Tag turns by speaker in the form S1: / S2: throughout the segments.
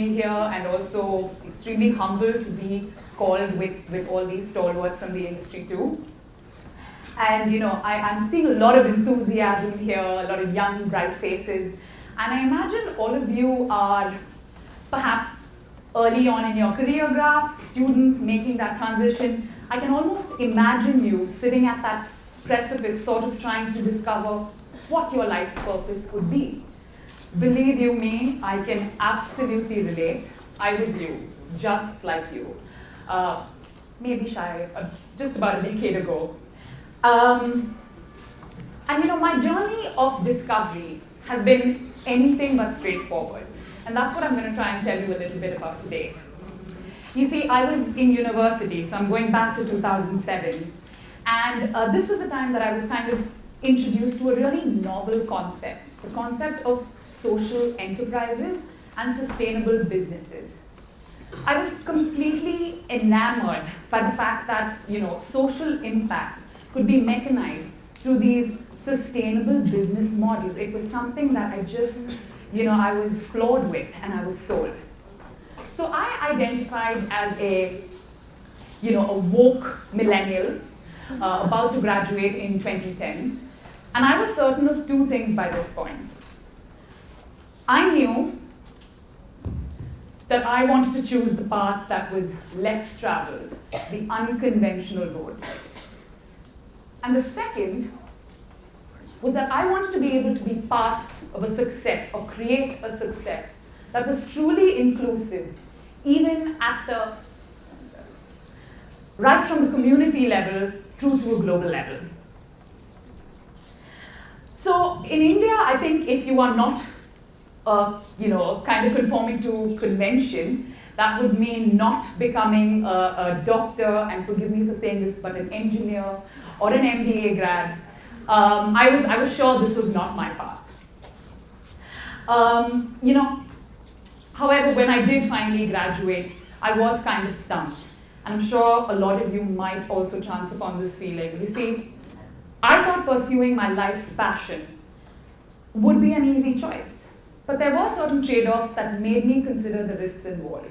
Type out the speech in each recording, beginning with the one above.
S1: being here and also extremely humbled to be called with all these stalwarts from the industry too. And I'm seeing a lot of enthusiasm here, a lot of young, bright faces. And I imagine all of you are perhaps early on in your career graph, students making that transition. I can almost imagine you sitting at that precipice, sort of trying to discover what your life's purpose would be. Believe you me, I can absolutely relate. I was you, just like you. Maybe shy, just about a decade ago. And my journey of discovery has been anything but straightforward. And that's what I'm going to try and tell you a little bit about today. You see, I was in university, so I'm going back to 2007. And this was the time that I was kind of introduced to a really novel concept, the concept of social enterprises and sustainable businesses. I was completely enamored by the fact that, social impact could be mechanized through these sustainable business models. It was something that I just, I was floored with and I was sold. So I identified as a woke millennial about to graduate in 2010. And I was certain of two things by this point. I knew that I wanted to choose the path that was less traveled, the unconventional road. And the second was that I wanted to be able to be part of a success or create a success that was truly inclusive, even at right from the community level through to a global level. So in India, I think if you are not kind of conforming to convention, that would mean not becoming a doctor, and forgive me for saying this, but an engineer or an MBA grad. I was sure this was not my path. However, when I did finally graduate, I was kind of stumped. And I'm sure a lot of you might also chance upon this feeling. You see, I thought pursuing my life's passion would be an easy choice. But there were certain trade-offs that made me consider the risks involved.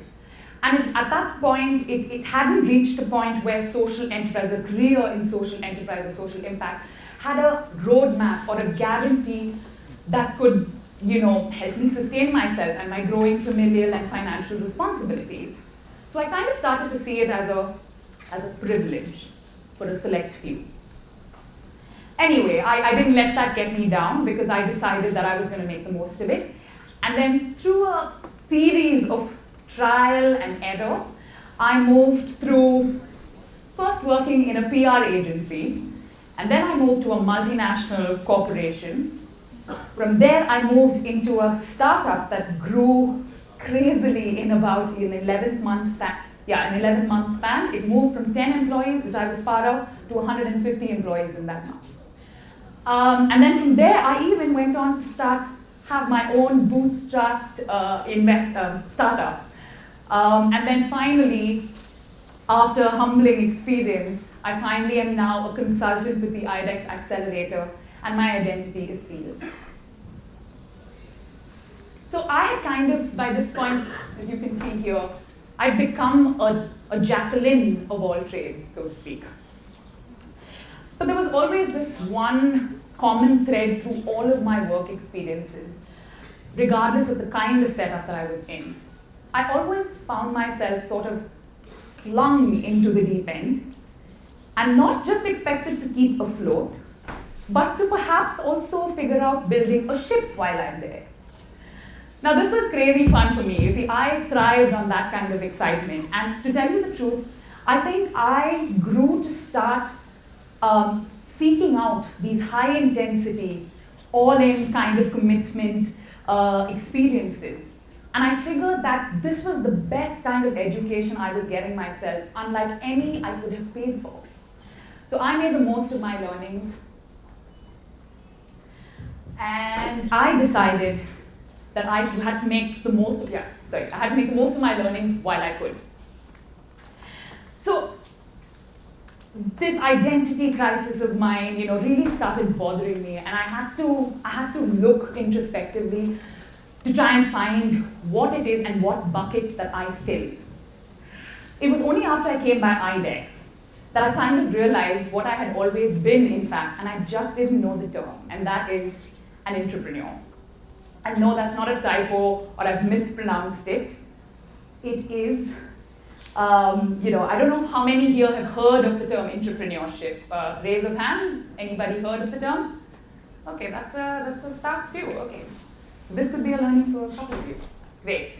S1: And at that point, it hadn't reached a point where social enterprise, a career in social enterprise or social impact, had a roadmap or a guarantee that could, help me sustain myself and my growing familial and financial responsibilities. So I kind of started to see it as a privilege for a select few. Anyway, I didn't let that get me down because I decided that I was going to make the most of it. And then through a series of trial and error, I moved through first working in a PR agency, and then I moved to a multinational corporation. From there, I moved into a startup that grew crazily in about an 11-month span. Yeah, an 11-month span. It moved from 10 employees, which I was part of, to 150 employees in that month. And then from there, I even went on to have my own bootstrapped startup. And then finally, after a humbling experience, I finally am now a consultant with the IDEX Accelerator, and my identity is sealed. So I had kind of, by this point, as you can see here, I'd become a Jacqueline of all trades, so to speak. But there was always this one common thread through all of my work experiences, regardless of the kind of setup that I was in. I always found myself sort of flung into the deep end, and not just expected to keep afloat, but to perhaps also figure out building a ship while I'm there. Now this was crazy fun for me. You see, I thrived on that kind of excitement, and to tell you the truth, I think I grew to start seeking out these high intensity, all-in kind of commitment experiences. And I figured that this was the best kind of education I was getting myself, unlike any I could have paid for. So I made the most of my learnings, and I decided that I had to make the most of my learnings while I could. So this identity crisis of mine, really started bothering me, and I had to look introspectively to try and find what it is and what bucket that I fill. It was only after I came by IDEX that I kind of realized what I had always been, in fact, and I just didn't know the term, and that is an intrapreneur. And no, that's not a typo or I've mispronounced it. It is, I don't know how many here have heard of the term intrapreneurship. Raise of hands, anybody heard of the term? Okay, that's a stark few, okay. So this could be a learning for a couple of you. Great.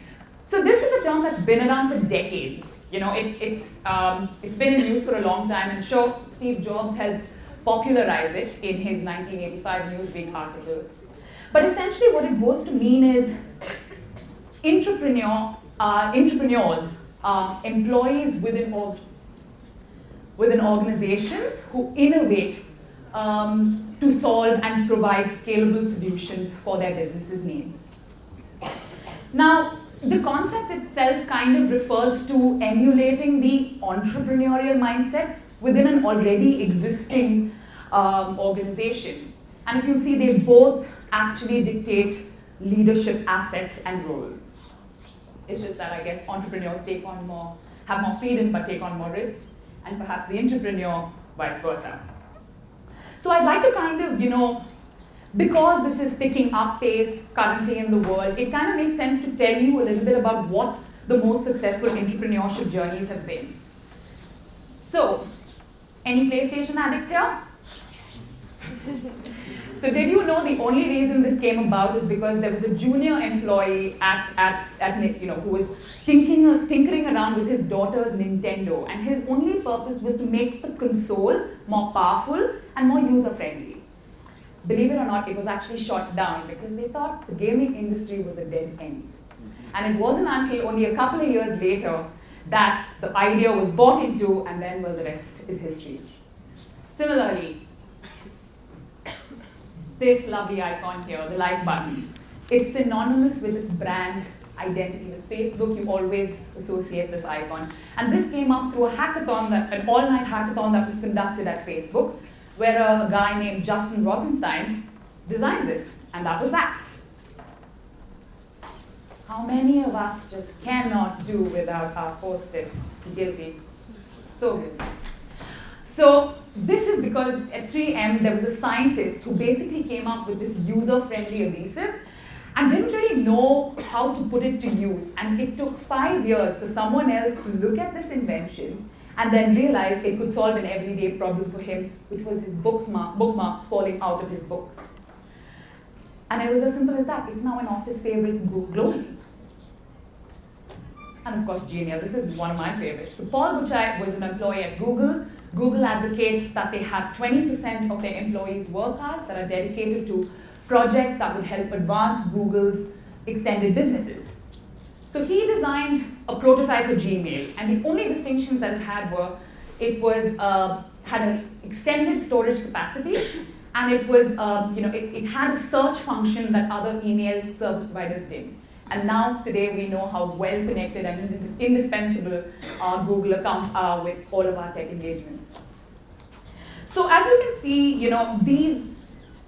S1: So this is a term that's been around for decades. It's been in use for a long time, and sure, Steve Jobs helped popularize it in his 1985 Newsweek article. But essentially what it goes to mean is intrapreneurs are employees within organizations who innovate to solve and provide scalable solutions for their business's needs. Now, the concept itself kind of refers to emulating the entrepreneurial mindset within an already existing organization. And if you see, they both actually dictate leadership assets and roles. It's just that I guess entrepreneurs have more freedom but take on more risk, and perhaps the intrapreneur vice versa. So I'd like to kind of, because this is picking up pace currently in the world, it kind of makes sense to tell you a little bit about what the most successful entrepreneurship journeys have been. So, any PlayStation addicts here? So did you know the only reason this came about is because there was a junior employee who was tinkering around with his daughter's Nintendo, and his only purpose was to make the console more powerful and more user-friendly. Believe it or not, it was actually shot down because they thought the gaming industry was a dead end. And it wasn't until only a couple of years later that the idea was bought into, and then, well, the rest is history. Similarly, this lovely icon here, the like button, it's synonymous with its brand identity. With Facebook, you always associate this icon. And this came up through a hackathon, an all-night hackathon that was conducted at Facebook, where a guy named Justin Rosenstein designed this, and that was that. How many of us just cannot do without our post-its? Guilty. So guilty. So this is because at 3M, there was a scientist who basically came up with this user-friendly adhesive and didn't really know how to put it to use. And it took 5 years for someone else to look at this invention and then realize it could solve an everyday problem for him, which was his bookmarks falling out of his books. And it was as simple as that. It's now an office favorite globally. And of course, genial. This is one of my favorites. So Paul Buchai was an employee at Google. Google advocates that they have 20% of their employees' work hours that are dedicated to projects that would help advance Google's extended businesses. So he designed a prototype for Gmail, and the only distinctions that it had were it was had an extended storage capacity, and it was it had a search function that other email service providers did. And now today we know how well connected and indispensable our Google accounts are with all of our tech engagements. So as you can see,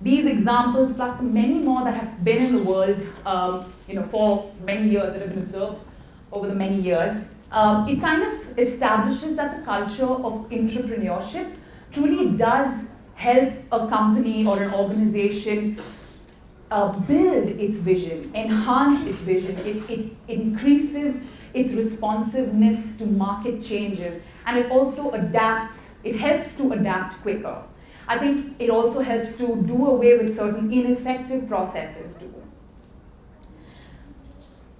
S1: these examples plus the many more that have been in the world, for many years, that have been observed over the many years, it kind of establishes that the culture of intrapreneurship truly does help a company or an organization build its vision, enhance its vision. It increases its responsiveness to market changes, and it also adapts. It helps to adapt quicker. I think it also helps to do away with certain ineffective processes too.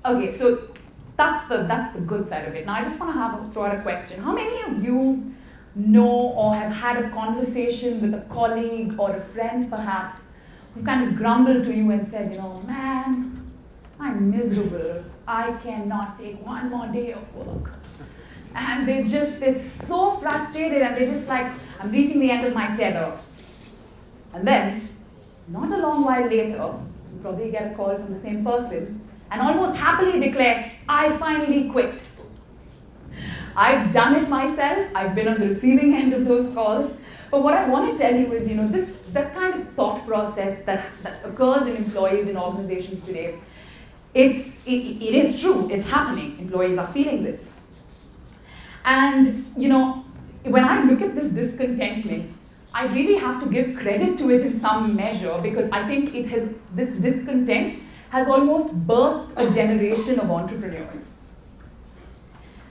S1: Okay, so that's the good side of it. Now I just want to throw out a question. How many of you know or have had a conversation with a colleague or a friend perhaps who kind of grumbled to you and said, man, I'm miserable. I cannot take one more day of work. And they're so frustrated, and they're just like, I'm reaching the end of my tether. And then, not a long while later, you probably get a call from the same person and almost happily declare, I finally quit. I've done it myself. I've been on the receiving end of those calls. But what I want to tell you is, that kind of thought process that occurs in employees in organizations today, it is true, it's happening. Employees are feeling this. And when I look at this discontentment, I really have to give credit to it in some measure, because I think this discontent has almost birthed a generation of entrepreneurs.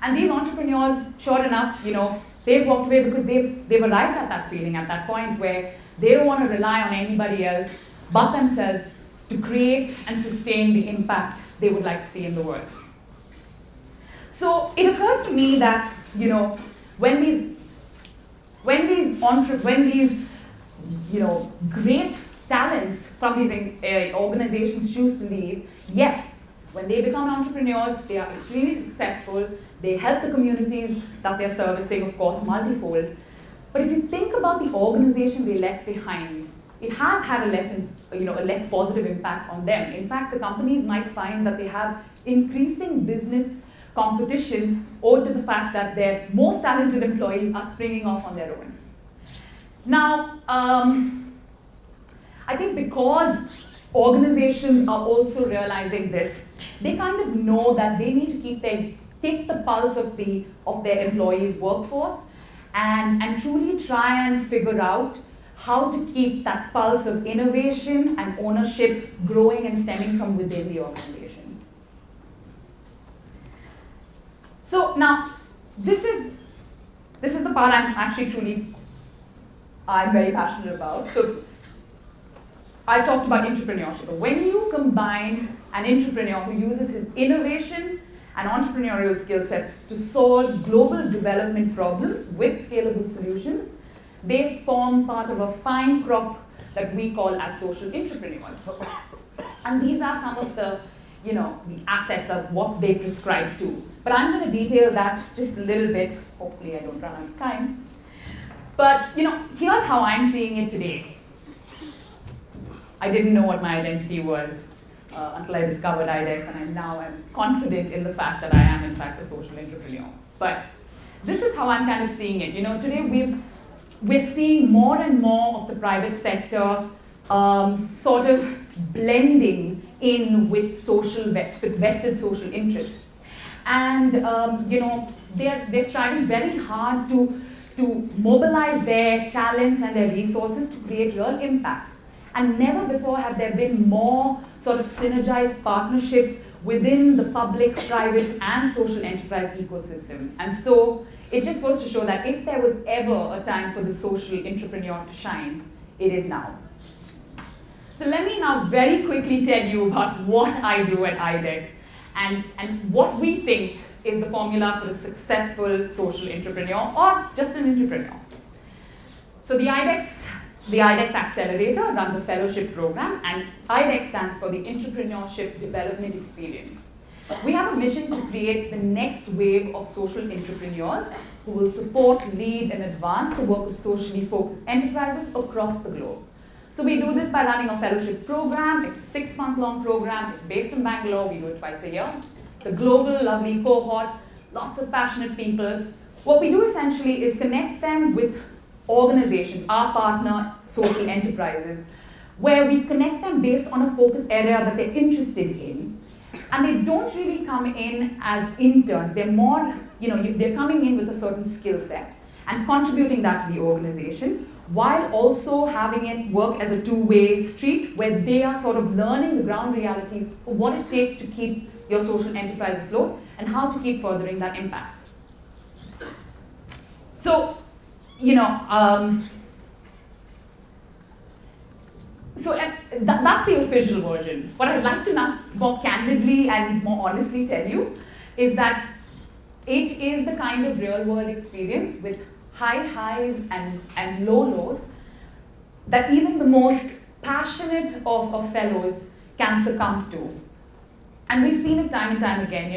S1: And these entrepreneurs, sure enough, they've walked away because they've arrived at that feeling, at that point where they don't want to rely on anybody else but themselves to create and sustain the impact they would like to see in the world. So it occurs to me that, when these great talents from these organizations choose to leave, yes, when they become entrepreneurs, they are extremely successful. They help the communities that they're servicing, of course, multifold. But if you think about the organization they left behind, it has had a less positive impact on them. In fact, the companies might find that they have increasing business competition owed to the fact that their most talented employees are springing off on their own. Now, I think because organizations are also realizing this, they kind of know that they need to take the pulse of their employees' workforce and truly try and figure out how to keep that pulse of innovation and ownership growing and stemming from within the organization. So now, this is the part I'm very passionate about. So I've talked about intrapreneurship. When you combine an intrapreneur who uses his innovation and entrepreneurial skill sets to solve global development problems with scalable solutions, they form part of a fine crop that we call as social intrapreneurs. And these are some of the assets of what they prescribe to. But I'm going to detail that just a little bit. Hopefully I don't run out of time. But here's how I'm seeing it today. I didn't know what my identity was until I discovered IDEX, and now I'm confident in the fact that I am in fact a social entrepreneur. But this is how I'm kind of seeing it. Today we're seeing more and more of the private sector sort of blending in with vested social interests, and they're striving very hard to mobilize their talents and their resources to create real impact. And never before have there been more sort of synergized partnerships within the public, private, and social enterprise ecosystem. And so it just goes to show that if there was ever a time for the social entrepreneur to shine, it is now. So let me now very quickly tell you about what I do at IDEX and what we think is the formula for a successful social entrepreneur or just an entrepreneur. So the IDEX Accelerator runs a fellowship program, and IDEX stands for the Entrepreneurship Development Experience. We have a mission to create the next wave of social entrepreneurs who will support, lead, and advance the work of socially focused enterprises across the globe. So we do this by running a fellowship program. It's a 6-month-long program. It's based in Bangalore. We do it twice a year. It's a global, lovely cohort, lots of passionate people. What we do essentially is connect them with organizations, our partner social enterprises, where we connect them based on a focus area that they're interested in. And they don't really come in as interns. They're more, they're coming in with a certain skill set and contributing that to the organization, while also having it work as a two-way street where they are sort of learning the ground realities of what it takes to keep your social enterprise afloat and how to keep furthering that impact. So, that's the official version. What I'd like to now more candidly and more honestly tell you is that it is the kind of real-world experience with high highs and low lows that even the most passionate of fellows can succumb to. And we've seen it time and time again.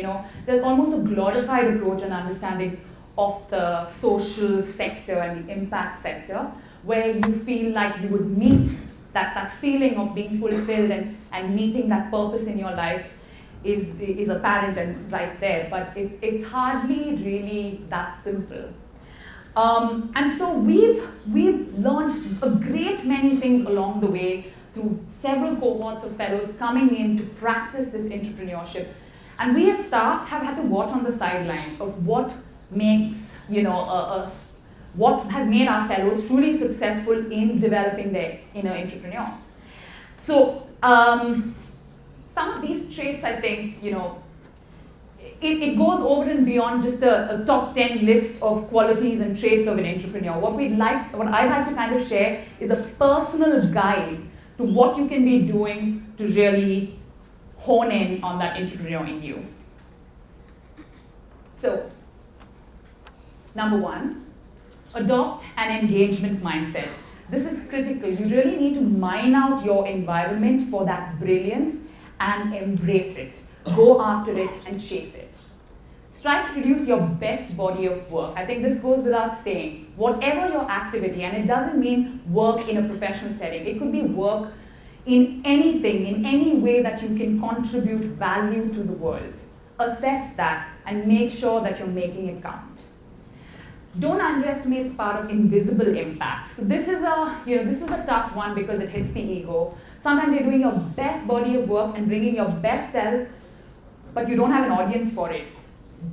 S1: There's almost a glorified approach and understanding of the social sector and the impact sector, where you feel like you would meet that feeling of being fulfilled and meeting that purpose in your life is apparent and right there, but it's hardly really that simple. And so we've learned a great many things along the way through several cohorts of fellows coming in to practice this entrepreneurship. And we as staff have had to watch on the sidelines of what makes, what has made our fellows truly successful in developing their inner entrepreneur. So some of these traits, I think, it goes over and beyond just a top 10 list of qualities and traits of an entrepreneur. What I'd like to kind of share is a personal guide to what you can be doing to really hone in on that entrepreneur in you. So, number 1, adopt an engagement mindset. This is critical. You really need to mine out your environment for that brilliance and embrace it. Go after it and chase it. Strive to produce your best body of work. I think this goes without saying. Whatever your activity, and it doesn't mean work in a professional setting. It could be work in anything, in any way that you can contribute value to the world. Assess that and make sure that you're making it count. Don't underestimate the power of invisible impact. So this is a tough one because it hits the ego. Sometimes you're doing your best body of work and bringing your best selves, but you don't have an audience for it.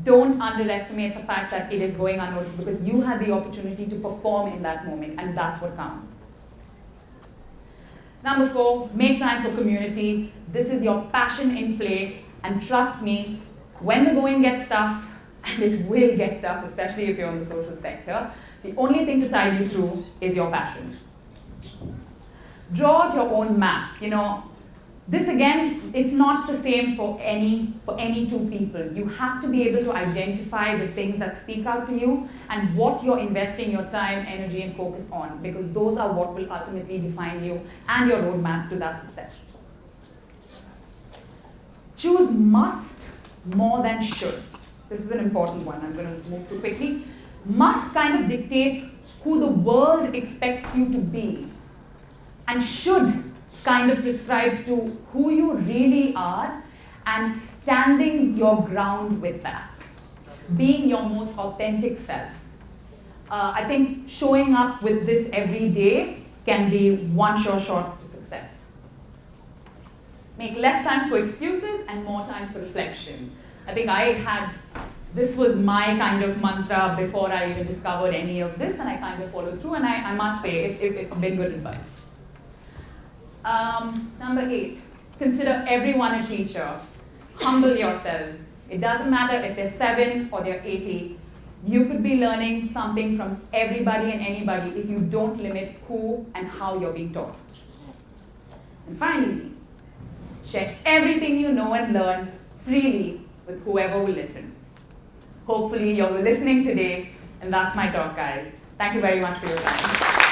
S1: Don't underestimate the fact that it is going unnoticed because you had the opportunity to perform in that moment, and that's what counts. Number 4, make time for community. This is your passion in play, and trust me, when the going gets tough, and it will get tough, especially if you're in the social sector, the only thing to tide you through is your passion. Draw out your own map. This again, it's not the same for any two people. You have to be able to identify the things that speak out to you and what you're investing your time, energy, and focus on, because those are what will ultimately define you and your roadmap to that success. Choose must more than should. This is an important one. I'm going to move too quickly. Must kind of dictates who the world expects you to be, and should kind of prescribes to who you really are and standing your ground with that. Being your most authentic self. I think showing up with this every day can be one sure shot to success. Make less time for excuses and more time for reflection. I think this was my kind of mantra before I even discovered any of this, and I kind of followed through, and I must say it's been good advice. Number 8, consider everyone a teacher. Humble yourselves. It doesn't matter if they're 7 or they're 80. You could be learning something from everybody and anybody if you don't limit who and how you're being taught. And finally, share everything you know and learn freely with whoever will listen. Hopefully you're listening today, and that's my talk, guys. Thank you very much for your time.